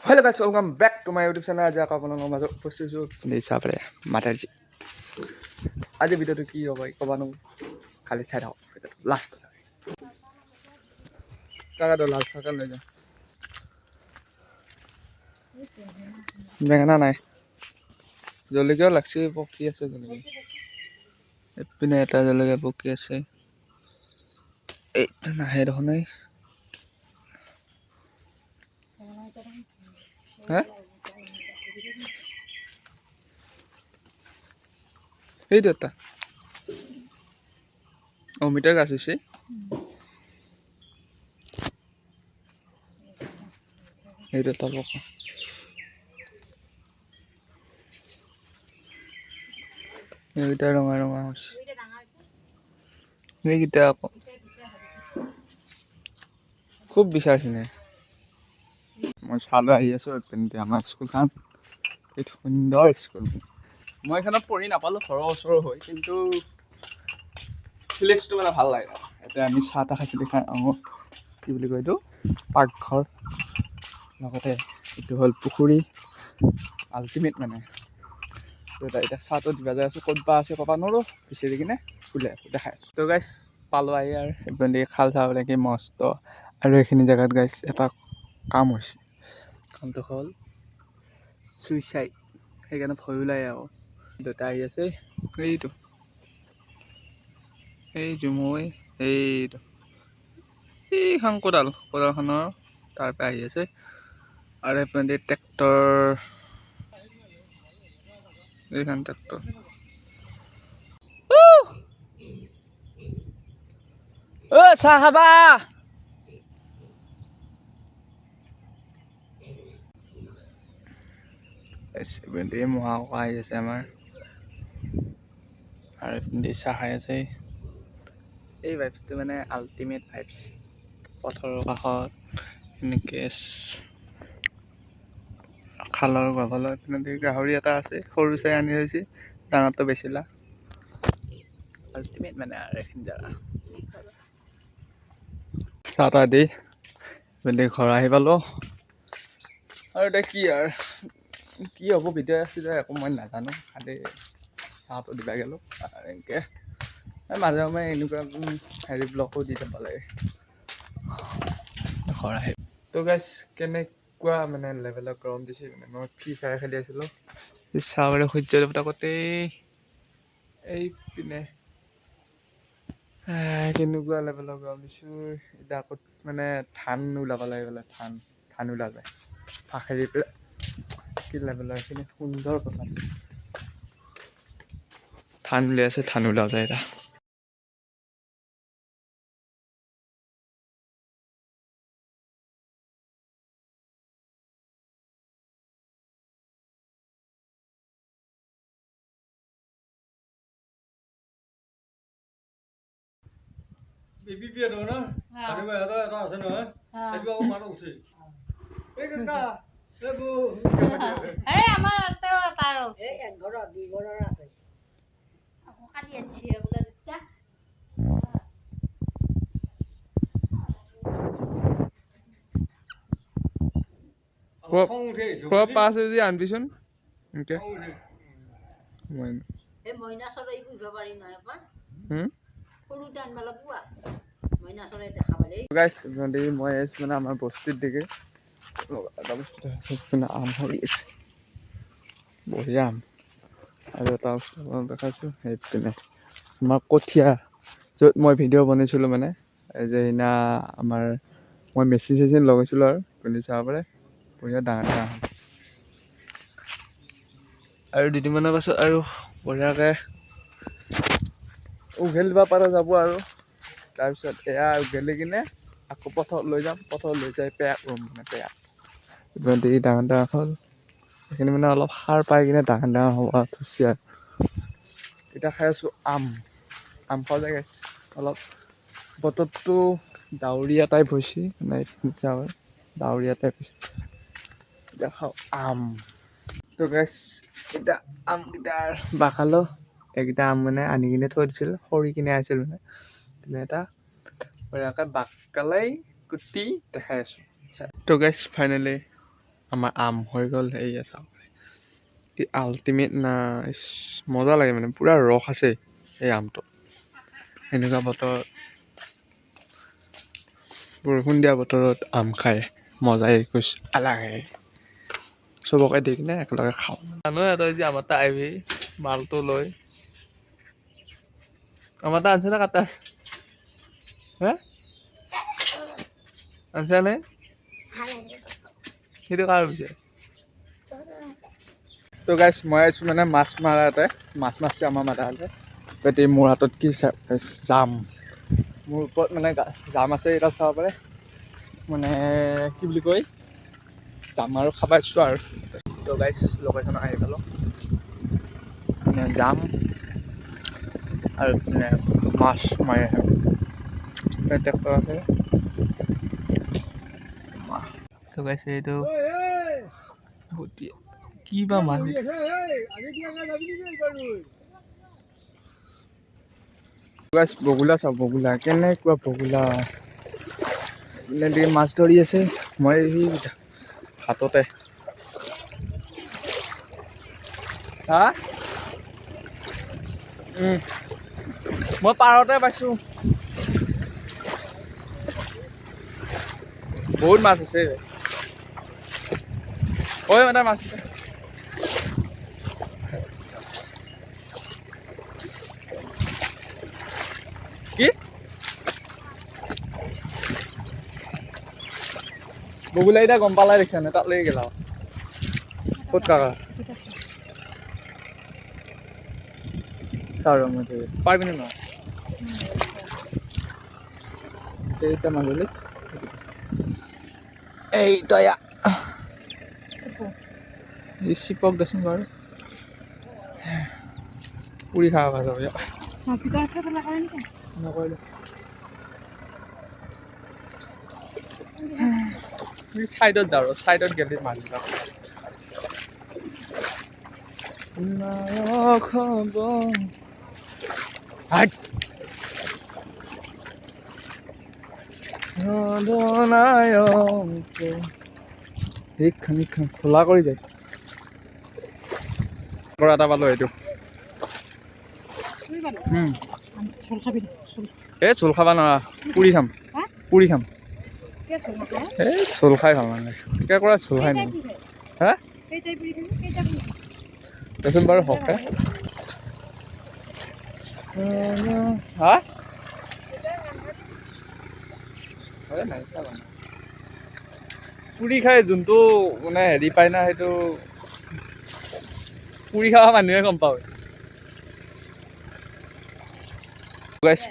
Hello guys, welcome back to my YouTube channel. Aja aku আপোনালোকৰ মাজত উপস্থিত হৈছোঁ হিচাপে মাতাজি। আজি ভিডিঅ'টো কি হ'ব ক'বানো খালি চাই থাকক ভিডিঅ'টো লাষ্ট টাকাটো লাল চাহকাপ লৈ যাওঁ। বেঙেনা নাই, জলকীয়াও লাগছি পকি আছে জলকীয়া। এইপিনে এটা জলকীয়া পকি আছে, এইটো নাহে দেখোন। হা সেইটো এটা অমিতাৰ গাছ হৈছে। সেইটো এটা পকা এইকেইটা ৰঙা ৰঙা হৈছে, এইকেইটা আকৌ খুব বিচাৰিছে। মই চালো আহি আছোঁ এইপিনে আমাৰ স্কুলখন, এই সুন্দৰ স্কুল। মই এইখনত পঢ়ি নাপালোঁ, ঘৰৰ ওচৰৰ হয়, কিন্তু ফিলিংছটো মানে ভাল লাগে। এতিয়া আমি চাহ তাহ খাইছিলোঁ, খাই কি বুলি কয় এইটো পাকঘৰ, লগতে এইটো হ'ল পুখুৰী আল্টিমেট মানে। এতিয়া চাহটো দিবা যাই আছোঁ, ক'ত বা আছে ক'ব নোৱাৰোঁ, বিচাৰি কিনে ওলাই দেখাই আছোঁ। তো গাইছ পালোঁ আহি আৰু এইপিনে খাল চাবলৈ কি মস্ত। আৰু এইখিনি জেগাত গাইছ এটা কাম হৈছে, কামটো হ'ল চুইচাইড, সেইকাৰণে ভয় ওলাই আকৌ। দেউতা আহি আছে, এইটো মই এইখন কোদালখনৰ তাৰ পৰা আহি আছে। আৰু এইপিনে ট্ৰেক্টৰ, এইখন ট্ৰেক্টৰ। চাহ খাবা? মহা ককা আহি আছে আমাৰ, আৰু এইপিনে চাহ খাই আছে। এই ভাইবছটো মানে আল্টিমেট ভাইবছ, পথৰৰ কাষত এনেকৈ খালৰ গছলত গাহৰি এটা আছে, সৰু চাই আনি থৈছে, ডাঙৰটো বেচিলা। আল্টিমেট মানে আৰু এইখিনি জেগা। চাহ তাহ দি ঘৰ আহি পালোঁ। আৰু এতিয়া কি হ'ব ভিডিঅ' আছিলে একো মই নাজানো, খালি চাহটো দিবা গ'লোঁ। আৰু এনেকৈ মাজে সময়ে এনেকুৱা হেৰি ব্লগো দি যাব লাগে ঘৰ আহি। তো গাইছ কেনেকুৱা মানে লেভেলৰ গৰম দিছে, মানে মই ফ্ৰী ফায়াৰ খেলি আছিলোঁ, চাহবাৰী সূৰ্য দেৱতা গোটেই এইপিনে কেনেকুৱা লেভেলৰ গৰম দিছোঁ। এতিয়া আকৌ মানে ধান ওলাব লাগে বোলে, ধান ওলালে ফাখেৰি পেলাই কি লেভেলৰ এইখিনি সুন্দৰ কথা। ধান উলিয়াই আছে, ধান ওলাব যায় এতিয়া। পাছ যদি আনবিচোন এনেকে মই মানে আমাৰ বস্তিৰ দিকে এটা বস্তু আম হৈ আছে, বঢ়িয়া আম। আৰু এটা বস্তু দেখাইছোঁ, সেইপিনে আমাৰ কঠীয়া য'ত মই ভিডিঅ' বনাইছিলোঁ, মানে এই যে সেইদিনা আমাৰ মই মেচিন লগাইছিলোঁ আৰু পিন্ধি চাব পাৰে, বঢ়িয়া ডাঙৰ ডাঙৰ। আৰু দুদিনমানৰ পাছত আৰু বঢ়িয়াকৈ উঘেলিব পৰা যাব। আৰু তাৰপিছত এয়া উঘেলি কিনে আকৌ পথাৰত লৈ যাম, পথাৰত লৈ যাই পেক ৰুম, মানে পেক ডাঙৰ ডাঙৰ হ'ল। সেইখিনি মানে অলপ সাৰ পাই কিনে ডাঙৰ ডাঙৰ হ'ব ধৰিছে। আৰু এতিয়া খাই আছোঁ আম খোৱা যায় গাইছ। অলপ বতৰটো ডাৱৰীয়া টাইপ হৈছে, মানে ডাৱৰীয়া টাইপ হৈছে। এতিয়া খাওঁ আম। তো গাইছ এতিয়া আমকেইটাৰ বাখালোঁ, এইকেইটা আম মানে আনি কিনে থৈ দিছিল, সৰি কিনে আছিল মানে এটা বঢ়িয়াকৈ বাকালাই কুটি দেখাই আছোঁ। তো গাইছ ফাইনেলি আমাৰ আম হৈ গ'ল সেয়া চাওক কি আল্টিমেট না মজা লাগে মানে পূৰা ৰস আছে এই আমটো এনেকুৱা বতৰত বৰষুণ দিয়া বতৰত আম খাই মজাই কুছ আলাগ হে চবকে দি কিনে একেলগে খাওঁ জানোৱে তই যে আমাৰ তাত আহিবি মালটো লৈ আমাৰ তাত আনছে না কাটা হে আনছা নে সেইটো কাৰ পিছে তো গাইছ মই আহিছোঁ মানে মাছ মাৰাতে মাছ মাৰিছে আমাৰ মাদাহঁতে এতিয়া মোৰ হাতত কি জাম মোৰ ওপৰত মানে জাম আছে এটা চাব পাৰে মানে কি বুলি কয় জাম আৰু খাব আহিছোঁ আৰু তো গাইছ লোকেশ্যন আহি পালোঁ মানে জাম আৰু মানে মাছ মাৰি আহে ট্ৰেক্টৰ আছে তো গাইছ এইটো কি বা মাছ বগুলা চাওক বগুলা কেনেকুৱা বগুলা নদী মাছ ধৰি আছে মই সেই হাততে হা মই পাৰতে পাইছোঁ বহুত মাছ আছে ঐ মানে মাছ কি বগুলা এতিয়া গম পালাই দেখিছা নে তাত লাগি গেলা ক'ত কাকা চাওঁ মই পাৰিবি নে নহয় এতিয়া মাজুলী এই তয়া এই চিপক দেচোন বাৰু পুৰি খাব ভাল হ'ব নকৰিলে চাইডত যাওঁ চাইডত গেলি মাছ যাওঁ খোলা কৰি যায় এটা পালো এইটো এই চোল খাবা নোৱাৰা পুৰি খাম এই চোল খাই ভাল নালাগে কিয় কৰা চোল খাই নেকি হা দেচোন বাৰু হকে হা পুৰি খাই যোনটো মানে হেৰি পায় না সেইটো পুৰি খাৱা মানুহে গম পাওঁ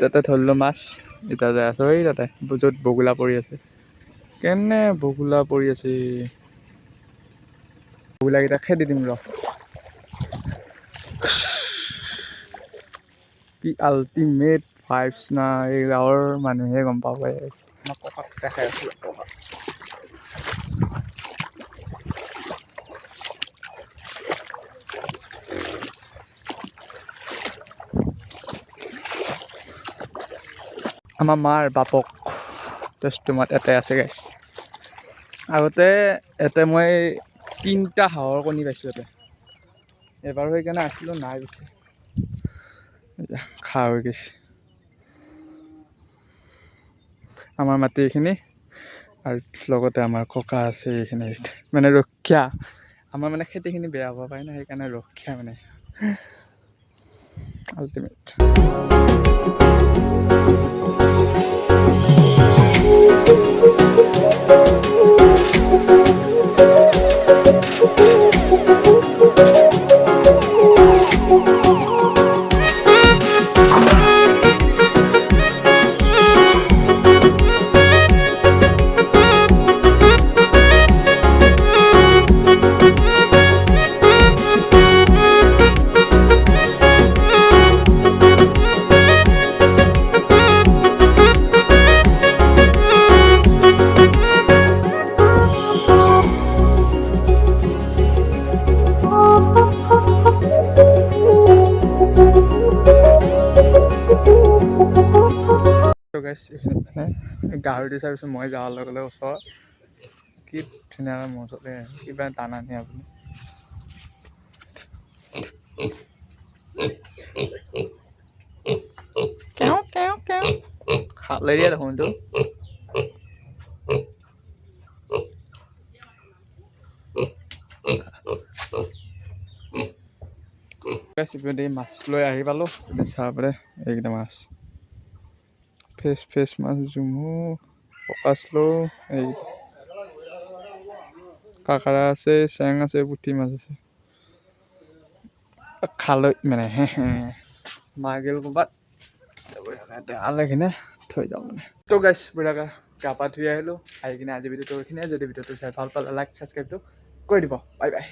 তাতে ধৰিলোঁ মাছ এতিয়া যাই আছোঁ এই তাতে য'ত বগুলা পৰি আছে কেনে বগুলা পৰি আছে বগুলাকেইটা খেদি দিম ৰ কি আল্টিমেট ভাইবছ না এই গাঁৱৰ মানুহে গম পাব মই ককাক দেখাই আছোঁ আমাৰ মাৰ বাপক তেজটোমাত এটাই আছে গাইছ আগতে এতে মই 3টা হাঁহৰ কণী পাইছোঁ ইয়াতে এবাৰ সেইকাৰণে আছিলোঁ নাই পিছে খা হৈ গৈছে আমাৰ মাটি এইখিনি আৰু লগতে আমাৰ ককা আছে এইখিনিত মানে ৰক্ষা আমাৰ মানে খেতিখিনি বেয়া হ'ব পাৰে না সেইকাৰণে ৰক্ষা মানে আল্টিমেট গাহৰি দি চাবিচোন মই যাৱাৰ লগে লগে ওচৰত কি ধুনীয়া মোৰ ওচৰতে কিবা দানা নিয়ে আপুনি কেও কেও কেও হালেৰিয়া দেখোন এইটো মাছ লৈ আহি পালোঁ চাব পাৰে এইকেইটা মাছ ফ্ৰেছ মাছ জুমু পকাচলো এই কাঁকৰা আছে চেং আছে পুঠি মাছ আছে খালৈ মানে মাৰ গেল ক'ৰবাত আলে কিনে থৈ যাওঁ মানে তো গাইছ বঢ়িয়াকৈ গা পা ধুই আহিলোঁ আহি কিনে আজি ভিডিঅ'টো এইখিনিয়ে যদি ভিডিঅ'টো চাই ভাল পালে লাইক ছাবস্ক্ৰাইবটো কৰি দিব বাই বাই